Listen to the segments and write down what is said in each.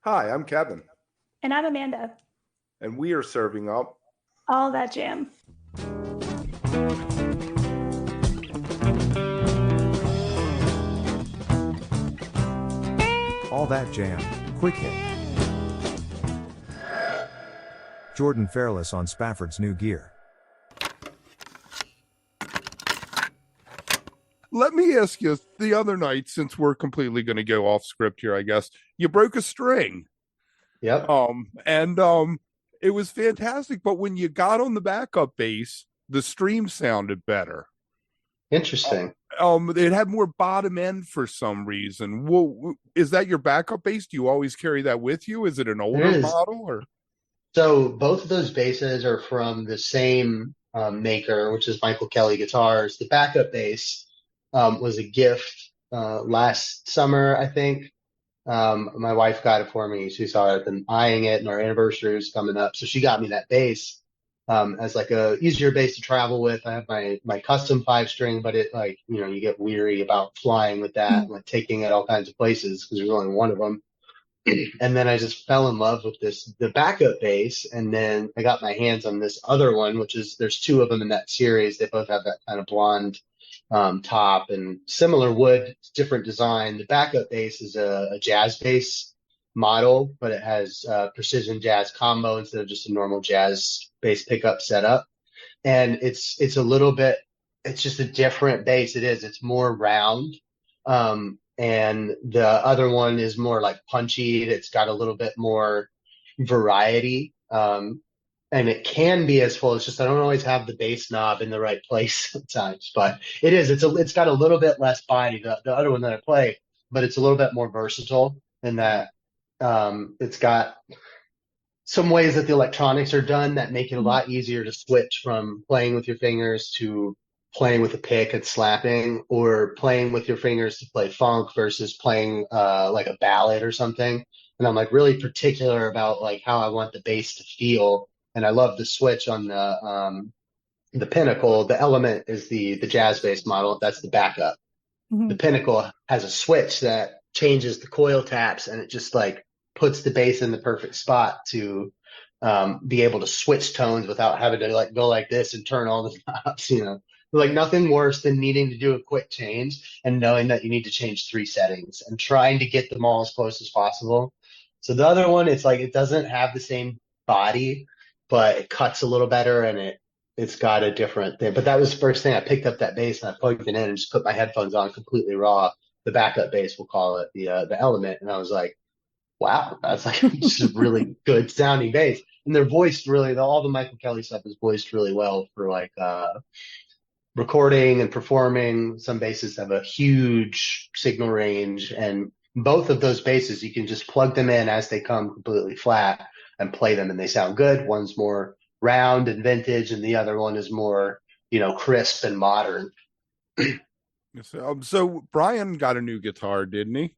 Hi, I'm Kevin, And I'm Amanda. and we are serving up All that jam. All That Jam, Quick Hit. Jordan Fairless on Spafford's new gear. Let me ask you, the other night, since we're completely going to go off script here, I guess, you broke a string. Yep. And it was fantastic, but when you got on the backup bass, the stream sounded better. Interesting. It had more bottom end for some reason. Well, is that your backup bass? Do you always carry that with you? Is it an It older is. model or? So both of those basses are from the same maker, which is Michael Kelly Guitars. The backup bass was a gift last summer, I think. My wife got it for me. She saw it. I've been eyeing it, and our anniversary was coming up, so she got me that bass as like a easier bass to travel with. I have my custom 5 string, but it like you get weary about flying with that, and, like taking it all kinds of places because there's only one of them. And then I just fell in love with the backup bass, and then I got my hands on this other one, which is there's two of them in that series. They both have that kind of blonde top and similar wood, different design. The backup bass is a jazz bass model, but it has precision jazz combo instead of just a normal jazz bass pickup setup. And it's a little bit, it's just a different bass. It is. It's more round. And the other one is more like punchy. It's got a little bit more variety. And it can be as full. It's just I don't always have the bass knob in the right place sometimes. But it is. It's got a little bit less body. The other one that I play, but it's a little bit more versatile in that it's got some ways that the electronics are done that make it a lot easier to switch from playing with your fingers to playing with a pick and slapping, or playing with your fingers to play funk versus playing like a ballad or something. And I'm like really particular about like how I want the bass to feel. And I love the switch on the Pinnacle. The Element is the jazz bass model. That's the backup. The Mhm. Pinnacle has a switch that changes the coil taps, and it just like puts the bass in the perfect spot to be able to switch tones without having to like go like this and turn all the knobs. Like nothing worse than needing to do a quick change and knowing that you need to change 3 settings and trying to get them all as close as possible. So the other one, it's like it doesn't have the same body, but it cuts a little better, and it's got a different thing. But that was the first thing. I picked up that bass and I plugged it in and just put my headphones on completely raw. The backup bass, we'll call it the Element, and I was like, wow, that's like just a really good sounding bass. And they're voiced really. All the Michael Kelly stuff is voiced really well for like recording and performing. Some basses have a huge signal range, and both of those basses you can just plug them in as they come completely flat and play them, and they sound good. One's more round and vintage, and the other one is more crisp and modern. So Brian got a new guitar, didn't he?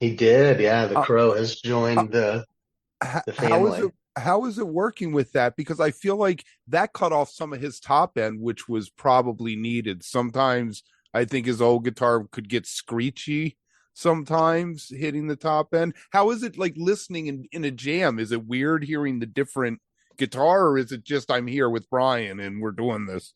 He did, yeah. The Uh, Crow has uh, joined the how is it? family. How is it working with that? Because I feel like that cut off some of his top end, which was probably needed. Sometimes I think his old guitar could get screechy sometimes hitting the top end. How is it like listening in a jam? Is it weird hearing the different guitar, or is it just I'm here with Brian and we're doing this?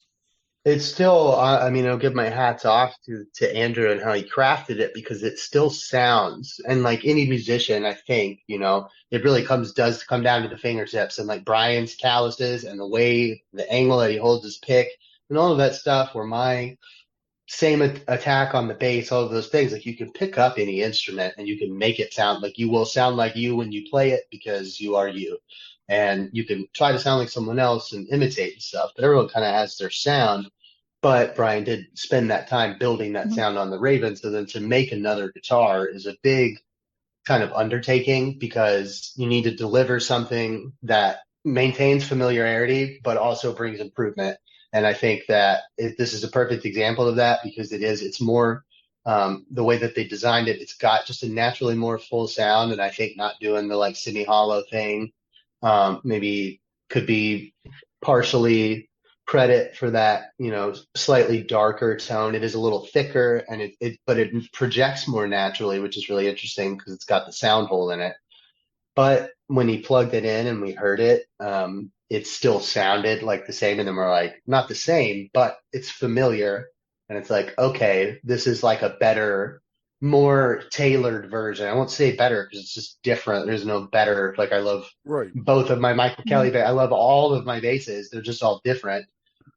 It's still, I mean, I'll give my hats off to Andrew and how he crafted it, because it still sounds, and like any musician, I think, it really does come down to the fingertips and like Brian's calluses and the way, the angle that he holds his pick and all of that stuff, where my same attack on the bass, all of those things, like you can pick up any instrument and you can make it sound like you will sound like you when you play it because you are you. And you can try to sound like someone else and imitate and stuff, but everyone kind of has their sound. But Brian did spend that time building that Mhm. sound on the Raven. So then to make another guitar is a big kind of undertaking, because you need to deliver something that maintains familiarity but also brings improvement. And I think that this is a perfect example of that, because it's more the way that they designed it. It's got just a naturally more full sound, and I think not doing the like semi hollow thing maybe could be partially credit for that, slightly darker tone. It is a little thicker, and but it projects more naturally, which is really interesting because it's got the sound hole in it. But when he plugged it in and we heard it, it still sounded like the same. And then we're like, not the same, but it's familiar. And it's like, okay, this is like a better, more tailored version. I won't say better because it's just different. There's no better. Like I love Right. both of my Michael Kelly. Mhm. I love all of my basses. They're just all different.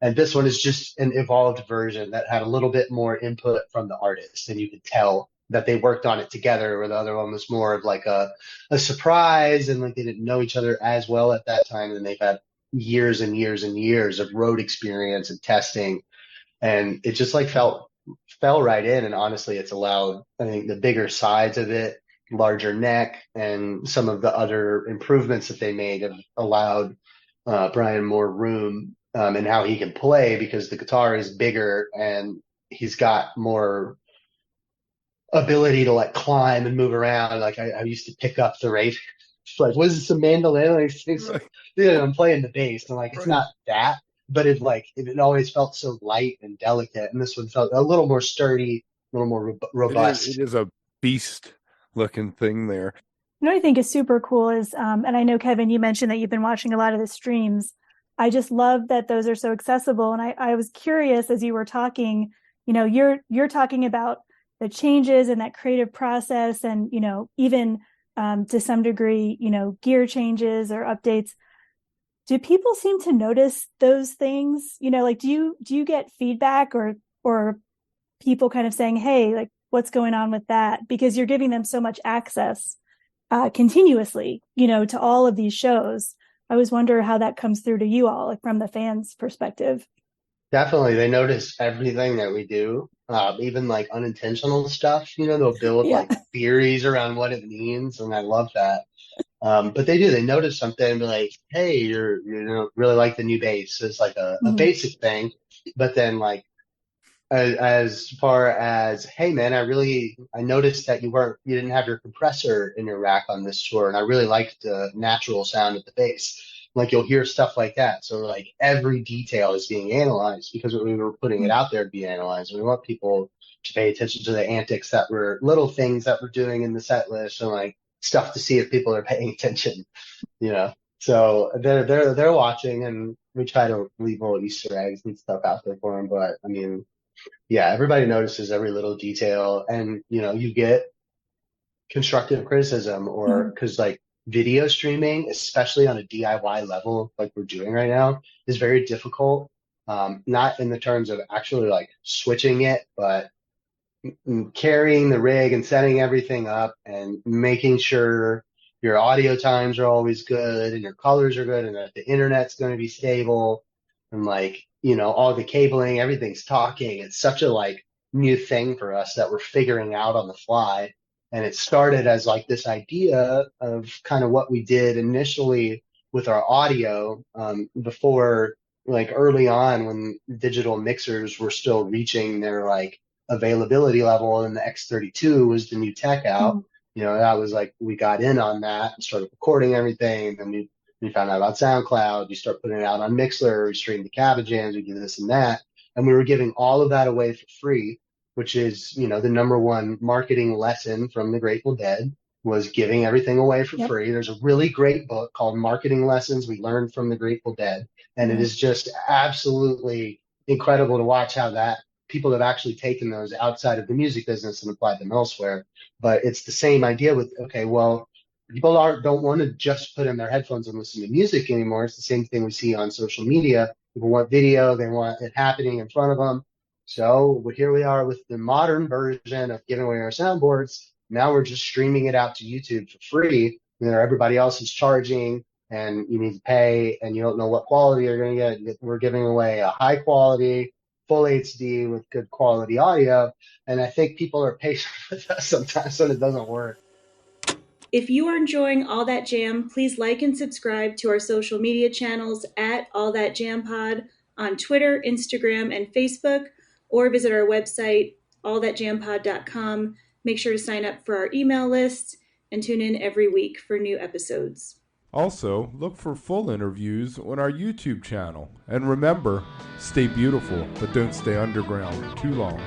And this one is just an evolved version that had a little bit more input from the artist, and you could tell that they worked on it together. Where the other one was more of like a surprise, and like they didn't know each other as well at that time, and they've had years and years and years of road experience and testing, and it just like fell right in. And honestly, it's allowed, I think, the bigger sides of it, larger neck, and some of the other improvements that they made have allowed Brian more room in how he can play because the guitar is bigger and he's got more ability to like climb and move around. Like I used to pick up the rate. Like, was this a mandolin? Like, Right. I'm playing the bass. And like, it's Right. not that, but it always felt so light and delicate. And this one felt a little more sturdy, a little more It robust. is a beast looking thing there. You know what I think is super cool is, and I know, Kevin, you mentioned that you've been watching a lot of the streams. I just love that those are so accessible. And I was curious as you were talking, you're talking about the changes in that creative process and, even to some degree, gear changes or updates. Do people seem to notice those things? Like, do you get feedback or people kind of saying, hey, like, what's going on with that? Because you're giving them so much access continuously, to all of these shows. I always wonder how that comes through to you all, like from the fans' perspective. Definitely, they notice everything that we do, even like unintentional stuff. They'll build Yeah. like theories around what it means, and I love that. But they do, they notice something and be like, hey, really like the new bass. It's like a Mhm. basic thing. But then like as far as, hey man, I noticed that you didn't have your compressor in your rack on this tour, and I really liked the natural sound of the bass. Like you'll hear stuff like that. So like every detail is being analyzed because we were putting it out there to be analyzed. We want people to pay attention to the antics that were little things that we're doing in the set list and like stuff to see if people are paying attention, you know. So they're watching, and we try to leave little Easter eggs and stuff out there for them. But I mean, yeah, everybody notices every little detail, and you get constructive criticism, or Mhm. because like video streaming, especially on a DIY level like we're doing right now, is very difficult. Not in the terms of actually like switching it, but carrying the rig and setting everything up and making sure your audio times are always good and your colors are good and that the internet's going to be stable and like, all the cabling, everything's talking. It's such a like new thing for us that we're figuring out on the fly. And it started as like this idea of kind of what we did initially with our audio, before, like early on when digital mixers were still reaching their like availability level, and the X32 was the new tech out. Mhm. That was like we got in on that and started recording everything. And then we found out about SoundCloud. You start putting it out on Mixler. We stream the Cabbage Jams. We do this and that, and we were giving all of that away for free, which is the number one marketing lesson from the Grateful Dead was giving everything away for Yep. free. There's a really great book called Marketing Lessons We Learned from the Grateful Dead, and it Mhm. is just absolutely incredible to watch how that people have actually taken those outside of the music business and applied them elsewhere. But it's the same idea with, okay, well, people don't want to just put in their headphones and listen to music anymore. It's the same thing we see on social media. People want video, they want it happening in front of them. So here we are with the modern version of giving away our soundboards. Now we're just streaming it out to YouTube for free. Everybody else is charging, and you need to pay, and you don't know what quality you're going to get. We're giving away a high quality, full HD with good quality audio. And I think people are patient with us sometimes when it doesn't work. If you are enjoying All That Jam, please like and subscribe to our social media channels at All That Jam Pod on Twitter, Instagram, and Facebook, or visit our website, allthatjampod.com. Make sure to sign up for our email list and tune in every week for new episodes. Also, look for full interviews on our YouTube channel. And remember, stay beautiful, but don't stay underground too long.